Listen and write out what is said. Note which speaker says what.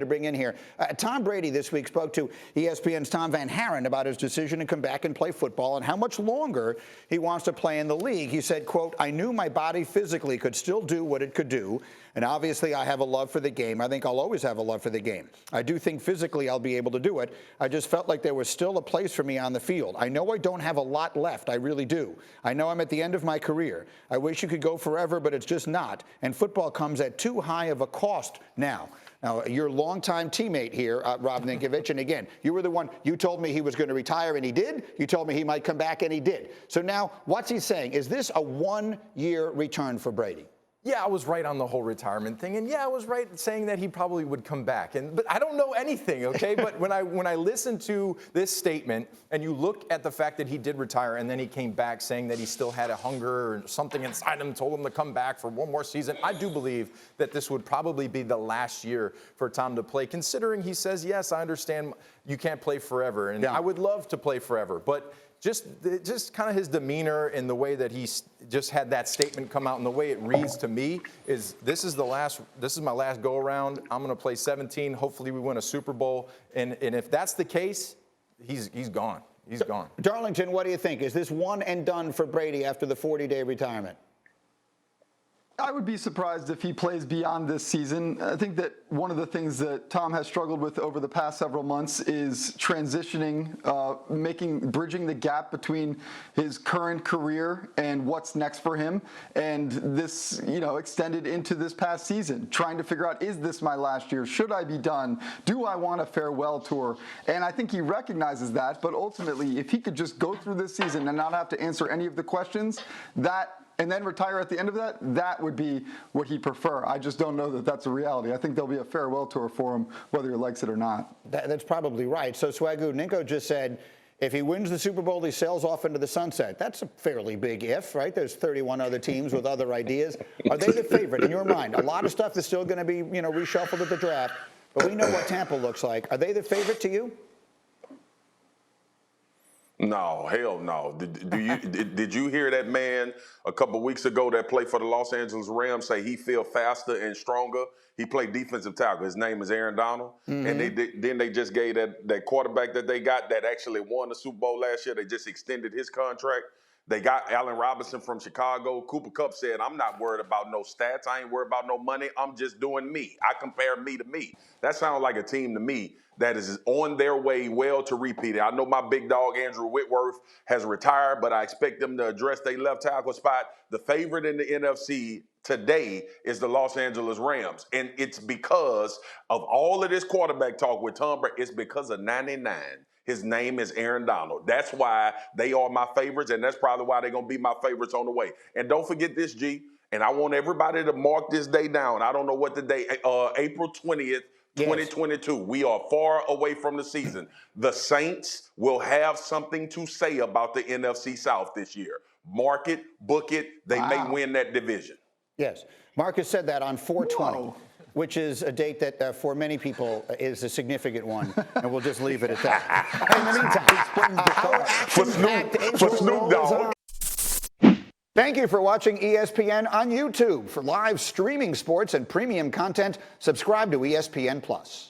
Speaker 1: to bring in here. Tom Brady this week spoke to ESPN's Tom Van Haren about his decision to come back and play football and how much longer he wants to play in the league. He said, quote, "I knew my body physically could still do what it could do, and obviously I have a love for the game. I think I'll always have a love for the game. I do think physically I'll be able to do it. I just felt like there was still a place for me on the field. I know I don't have a lot left. I really do. I know I'm at the end of my career. I wish you could go forever, but it's just not. And football comes at too high of a cost now." Now, your longtime teammate here, Rob Ninkovich, and again, you were the one, you told me he was going to retire, and he did. You told me he might come back, and he did. So now, what's he saying? Is this a one-year return for Brady?
Speaker 2: Yeah, I was right on the whole retirement thing, and yeah, I was right saying that he probably would come back. But I don't know anything, okay? But when I listen to this statement, and you look at the fact that he did retire, and then he came back saying that he still had a hunger or something inside him told him to come back for one more season, I do believe that this would probably be the last year for Tom to play, considering he says, yes, I understand you can't play forever, and yeah, I would love to play forever, but just kind of his demeanor and the way that he just had that statement come out and the way it reads to me is this is my last go around. I'm going to play 17. Hopefully we win a Super Bowl. And if that's the case, he's gone. He's gone.
Speaker 1: Darlington, what do you think? Is this one and done for Brady after the 40-day retirement?
Speaker 3: I would be surprised if he plays beyond this season. I think that one of the things that Tom has struggled with over the past several months is transitioning, bridging the gap between his current career and what's next for him. And this, extended into this past season, trying to figure out, is this my last year? Should I be done? Do I want a farewell tour? And I think he recognizes that. But ultimately, if he could just go through this season and not have to answer any of the questions, and then retire at the end of that, that would be what he'd prefer. I just don't know that that's a reality. I think there'll be a farewell tour for him, whether he likes it or not.
Speaker 1: That's probably right. So, Swagoo, Ninko just said, if he wins the Super Bowl, he sails off into the sunset. That's a fairly big if, right? There's 31 other teams with other ideas. Are they the favorite in your mind? A lot of stuff is still going to be, reshuffled at the draft, but we know what Tampa looks like. Are they the favorite to you?
Speaker 4: No, hell no. Did you hear that man a couple of weeks ago that played for the Los Angeles Rams say he feel faster and stronger? He played defensive tackle. His name is Aaron Donald. Mm-hmm. And then they just gave that quarterback that they got that actually won the Super Bowl last year. They just extended his contract. They got Allen Robinson from Chicago. Cooper Kupp said, I'm not worried about no stats. I ain't worried about no money. I'm just doing me. I compare me to me. That sounds like a team to me that is on their way well to repeat it. I know my big dog, Andrew Whitworth, has retired, but I expect them to address their left tackle spot. The favorite in the NFC today is the Los Angeles Rams. And it's because of all of this quarterback talk with Tom Brady. It's because of 99. His name is Aaron Donald. That's why they are my favorites, and that's probably why they're going to be my favorites on the way. And don't forget this, G, and I want everybody to mark this day down. I don't know what the day, April 20th, 2022. Yes. We are far away from the season. The Saints will have something to say about the NFC South this year. Mark it, book it. They may win that division.
Speaker 1: Yes. Marcus said that on 4/20. Whoa. Which is a date that for many people is a significant one, and we'll just leave it at that. In the meantime, for Snoop Dogg. Thank you for watching ESPN on YouTube. For live streaming sports and premium content, subscribe to ESPN+.